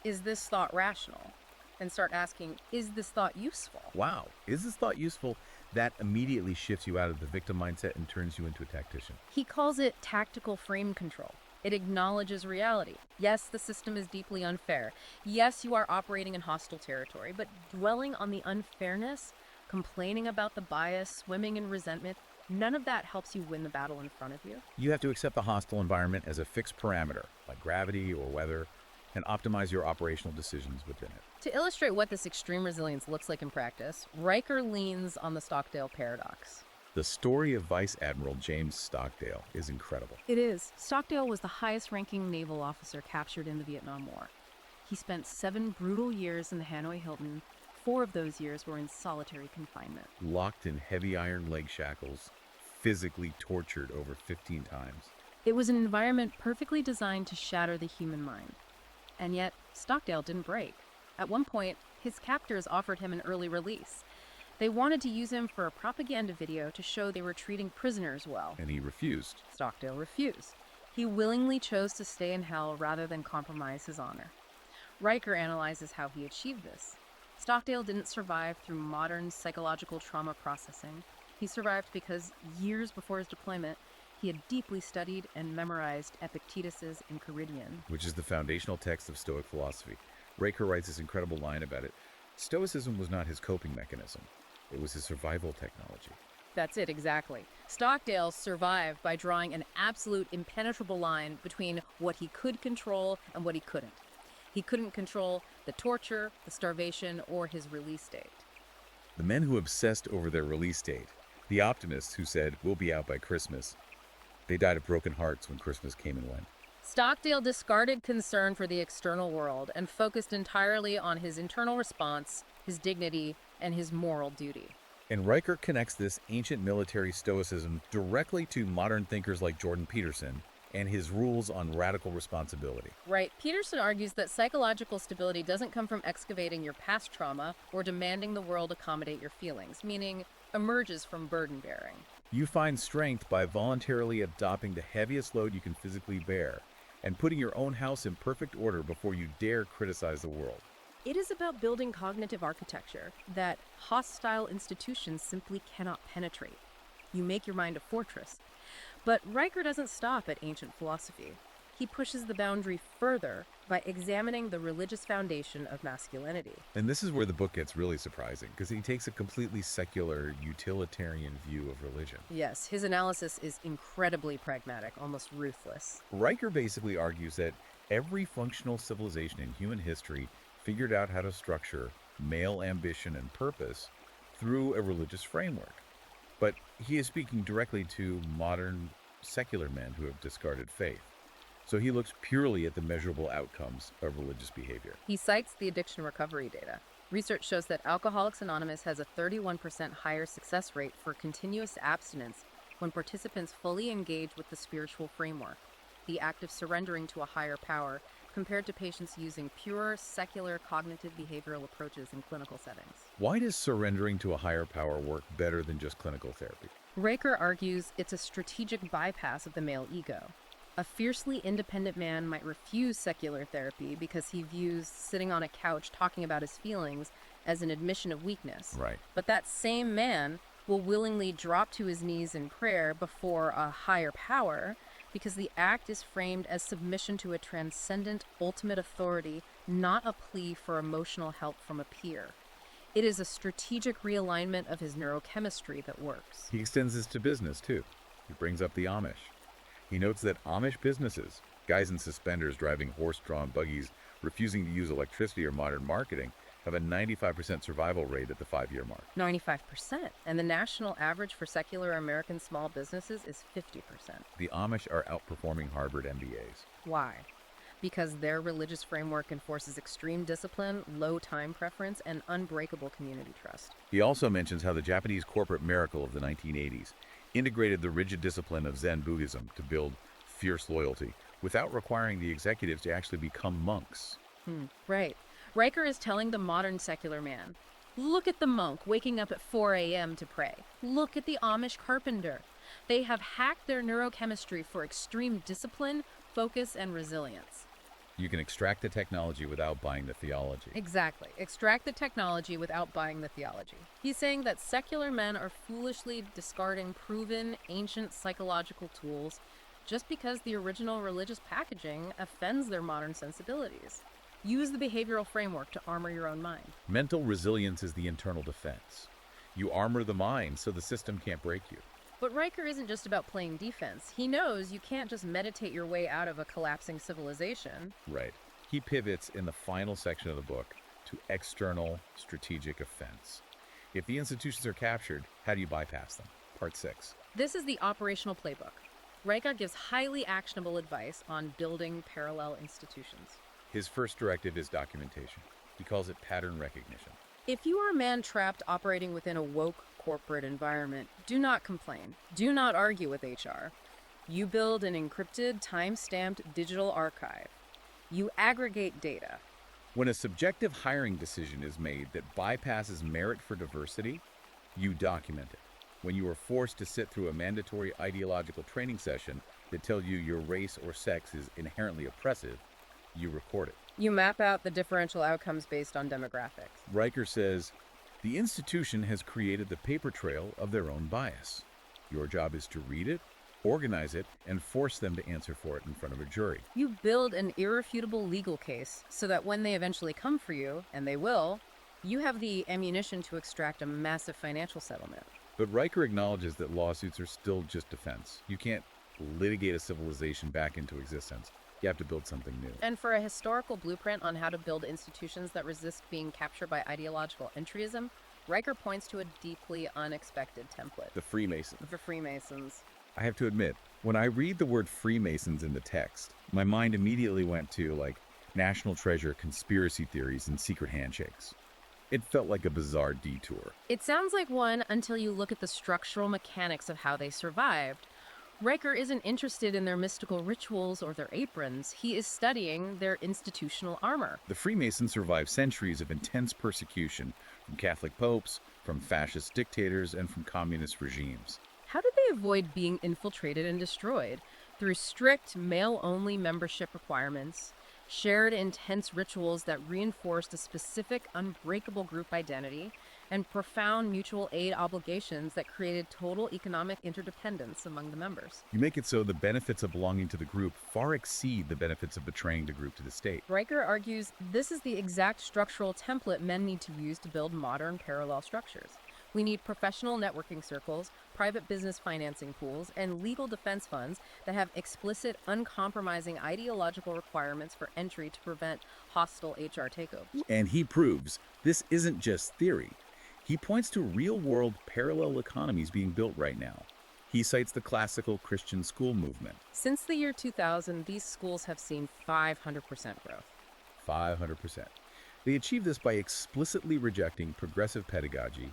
is this thought rational? And start asking, is this thought useful? Wow. Is this thought useful? That immediately shifts you out of the victim mindset and turns you into a tactician. He calls it tactical frame control. It acknowledges reality. Yes, the system is deeply unfair. Yes, you are operating in hostile territory, but dwelling on the unfairness, complaining about the bias, swimming in resentment, none of that helps you win the battle in front of you. You have to accept the hostile environment as a fixed parameter, like gravity or weather, and optimize your operational decisions within it. To illustrate what this extreme resilience looks like in practice, Riker leans on the Stockdale paradox. The story of Vice Admiral James Stockdale is incredible. It is. Stockdale was the highest-ranking naval officer captured in the Vietnam War. He spent 7 brutal years in the Hanoi Hilton. 4 of those years were in solitary confinement. Locked in heavy iron leg shackles, physically tortured over 15 times. It was an environment perfectly designed to shatter the human mind. And yet, Stockdale didn't break. At one point, his captors offered him an early release. They wanted to use him for a propaganda video to show they were treating prisoners well. And he refused. Stockdale refused. He willingly chose to stay in hell rather than compromise his honor. Riker analyzes how he achieved this. Stockdale didn't survive through modern psychological trauma processing. He survived because years before his deployment, he had deeply studied and memorized Epictetus's Enchiridion. Which is the foundational text of Stoic philosophy. Riker writes this incredible line about it. Stoicism was not his coping mechanism. It was his survival technology. That's it, exactly. Stockdale survived by drawing an absolute impenetrable line between what he could control and what he couldn't. He couldn't control the torture, the starvation, or his release date. The men who obsessed over their release date, the optimists who said, we'll be out by Christmas, they died of broken hearts when Christmas came and went. Stockdale discarded concern for the external world and focused entirely on his internal response, his dignity, and his moral duty. And Riker connects this ancient military stoicism directly to modern thinkers like Jordan Peterson and his rules on radical responsibility. Right. Peterson argues that psychological stability doesn't come from excavating your past trauma or demanding the world accommodate your feelings, meaning emerges from burden bearing. You find strength by voluntarily adopting the heaviest load you can physically bear and putting your own house in perfect order before you dare criticize the world. It is about building cognitive architecture that hostile institutions simply cannot penetrate. You make your mind a fortress. But Riker doesn't stop at ancient philosophy. He pushes the boundary further by examining the religious foundation of masculinity. And this is where the book gets really surprising, because he takes a completely secular, utilitarian view of religion. Yes, his analysis is incredibly pragmatic, almost ruthless. Riker basically argues that every functional civilization in human history figured out how to structure male ambition and purpose through a religious framework. But he is speaking directly to modern secular men who have discarded faith. So he looks purely at the measurable outcomes of religious behavior. He cites the addiction recovery data. Research shows that Alcoholics Anonymous has a 31% higher success rate for continuous abstinence when participants fully engage with the spiritual framework, the act of surrendering to a higher power, compared to patients using pure, secular cognitive behavioral approaches in clinical settings. Why does surrendering to a higher power work better than just clinical therapy? Riker argues it's a strategic bypass of the male ego. A fiercely independent man might refuse secular therapy because he views sitting on a couch talking about his feelings as an admission of weakness. Right. But that same man will willingly drop to his knees in prayer before a higher power because the act is framed as submission to a transcendent ultimate authority, not a plea for emotional help from a peer. It is a strategic realignment of his neurochemistry that works. He extends this to business, too. He brings up the Amish. He notes that Amish businesses, guys in suspenders driving horse-drawn buggies, refusing to use electricity or modern marketing, have a 95% survival rate at the 5-year mark. 95%. And the national average for secular American small businesses is 50%. The Amish are outperforming Harvard MBAs. Why? Because their religious framework enforces extreme discipline, low time preference, and unbreakable community trust. He also mentions how the Japanese corporate miracle of the 1980s integrated the rigid discipline of Zen Buddhism to build fierce loyalty without requiring the executives to actually become monks. Right. Riker is telling the modern secular man, look at the monk waking up at 4 a.m. to pray. Look at the Amish carpenter. They have hacked their neurochemistry for extreme discipline, focus, and resilience. You can extract the technology without buying the theology. Exactly. Extract the technology without buying the theology. He's saying that secular men are foolishly discarding proven, ancient psychological tools just because the original religious packaging offends their modern sensibilities. Use the behavioral framework to armor your own mind. Mental resilience is the internal defense. You armor the mind so the system can't break you. But Riker isn't just about playing defense. He knows you can't just meditate your way out of a collapsing civilization. Right. He pivots in the final section of the book to external strategic offense. If the institutions are captured, how do you bypass them? Part 6. This is the operational playbook. Riker gives highly actionable advice on building parallel institutions. His first directive is documentation. He calls it pattern recognition. If you are a man trapped operating within a woke corporate environment, do not complain. Do not argue with HR. You build an encrypted, time-stamped digital archive. You aggregate data. When a subjective hiring decision is made that bypasses merit for diversity, you document it. When you are forced to sit through a mandatory ideological training session that tells you your race or sex is inherently oppressive, you record it. You map out the differential outcomes based on demographics. Riker says, the institution has created the paper trail of their own bias. Your job is to read it, organize it, and force them to answer for it in front of a jury. You build an irrefutable legal case so that when they eventually come for you, and they will, you have the ammunition to extract a massive financial settlement. But Riker acknowledges that lawsuits are still just defense. You can't litigate a civilization back into existence. You have to build something new. And for a historical blueprint on how to build institutions that resist being captured by ideological entryism, Riker points to a deeply unexpected template. The Freemasons. The Freemasons. I have to admit, when I read the word Freemasons in the text, my mind immediately went to, national treasure conspiracy theories and secret handshakes. It felt like a bizarre detour. It sounds like one until you look at the structural mechanics of how they survived. Riker isn't interested in their mystical rituals or their aprons. He is studying their institutional armor. The Freemasons survived centuries of intense persecution from Catholic popes, from fascist dictators, and from communist regimes. How did they avoid being infiltrated and destroyed? Through strict male-only membership requirements, shared intense rituals that reinforced a specific unbreakable group identity, and profound mutual aid obligations that created total economic interdependence among the members. You make it so the benefits of belonging to the group far exceed the benefits of betraying the group to the state. Riker argues this is the exact structural template men need to use to build modern parallel structures. We need professional networking circles, private business financing pools, and legal defense funds that have explicit, uncompromising ideological requirements for entry to prevent hostile HR takeover. And he proves this isn't just theory. He points to real-world parallel economies being built right now. He cites the classical Christian school movement. Since the year 2000, these schools have seen 500% growth. 500%. They achieve this by explicitly rejecting progressive pedagogy,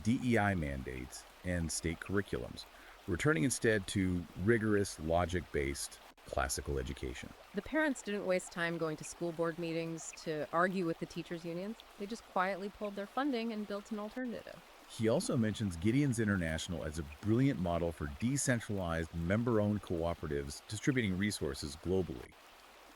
DEI mandates, and state curriculums, returning instead to rigorous, logic-based classical education. The parents didn't waste time going to school board meetings to argue with the teachers' unions. They just quietly pulled their funding and built an alternative. He also mentions Gideon's International as a brilliant model for decentralized, member-owned cooperatives distributing resources globally.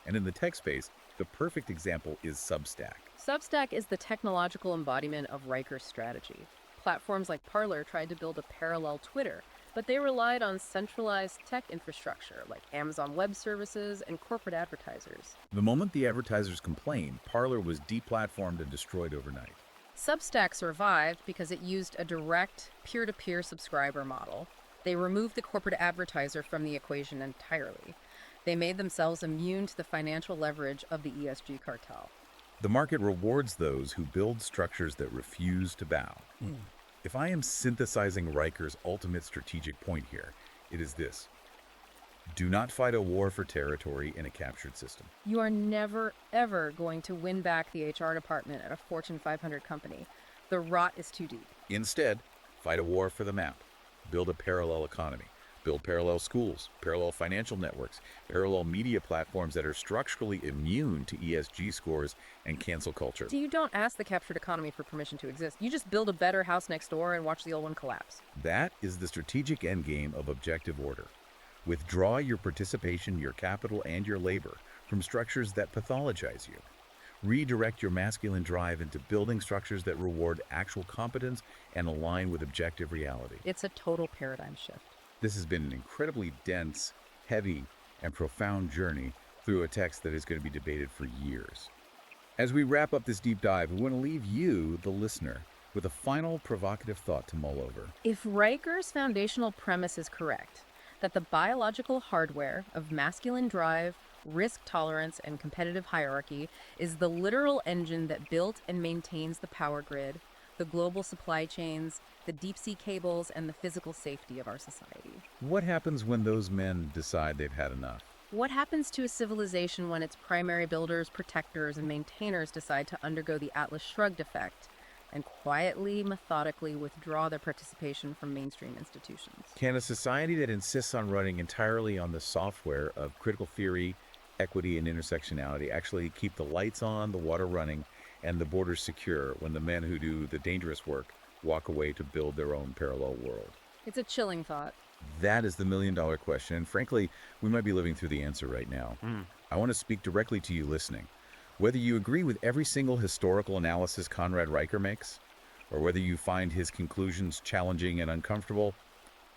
And in the tech space, the perfect example is Substack. Substack is the technological embodiment of Riker's strategy. Platforms like Parler tried to build a parallel Twitter, but they relied on centralized tech infrastructure like Amazon Web Services and corporate advertisers. The moment the advertisers complained, Parler was deplatformed and destroyed overnight. Substack survived because it used a direct peer-to-peer subscriber model. They removed the corporate advertiser from the equation entirely. They made themselves immune to the financial leverage of the ESG cartel. The market rewards those who build structures that refuse to bow. If I am synthesizing Riker's ultimate strategic point here, it is this. Do not fight a war for territory in a captured system. You are never, ever going to win back the HR department at a Fortune 500 company. The rot is too deep. Instead, fight a war for the map. Build a parallel economy. Build parallel schools, parallel financial networks, parallel media platforms that are structurally immune to ESG scores and cancel culture. So you don't ask the captured economy for permission to exist. You just build a better house next door and watch the old one collapse. That is the strategic endgame of objective order. Withdraw your participation, your capital, and your labor from structures that pathologize you. Redirect your masculine drive into building structures that reward actual competence and align with objective reality. It's a total paradigm shift. This has been an incredibly dense, heavy, and profound journey through a text that is going to be debated for years. As we wrap up this deep dive, we want to leave you, the listener, with a final provocative thought to mull over. If Riker's foundational premise is correct, that the biological hardware of masculine drive, risk tolerance, and competitive hierarchy is the literal engine that built and maintains the power grid, the global supply chains, the deep-sea cables, and the physical safety of our society. What happens when those men decide they've had enough? What happens to a civilization when its primary builders, protectors, and maintainers decide to undergo the Atlas Shrugged effect and quietly, methodically withdraw their participation from mainstream institutions? Can a society that insists on running entirely on the software of critical theory, equity, and intersectionality actually keep the lights on, the water running, and the borders secure when the men who do the dangerous work walk away to build their own parallel world? It's a chilling thought. That is the million-dollar question, and frankly, we might be living through the answer right now. I want to speak directly to you listening. Whether you agree with every single historical analysis Conrad Riker makes, or whether you find his conclusions challenging and uncomfortable,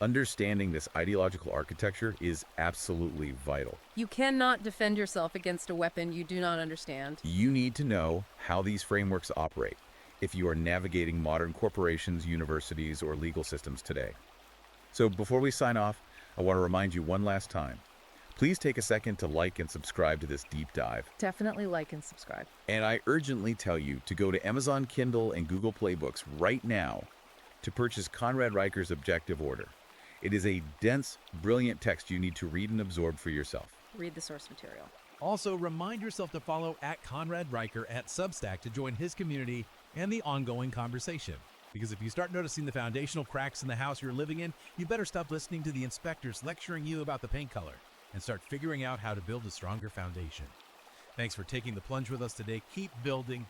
understanding this ideological architecture is absolutely vital. You cannot defend yourself against a weapon you do not understand. You need to know how these frameworks operate if you are navigating modern corporations, universities, or legal systems today. So before we sign off, I want to remind you one last time. Please take a second to like and subscribe to this deep dive. Definitely like and subscribe. And I urgently tell you to go to Amazon Kindle and Google Play Books right now to purchase Conrad Riker's Objective Order. It is a dense, brilliant text you need to read and absorb for yourself. Read the source material. Also, remind yourself to follow @Conrad Riker at Substack to join his community and the ongoing conversation. Because if you start noticing the foundational cracks in the house you're living in, you better stop listening to the inspectors lecturing you about the paint color and start figuring out how to build a stronger foundation. Thanks for taking the plunge with us today. Keep building,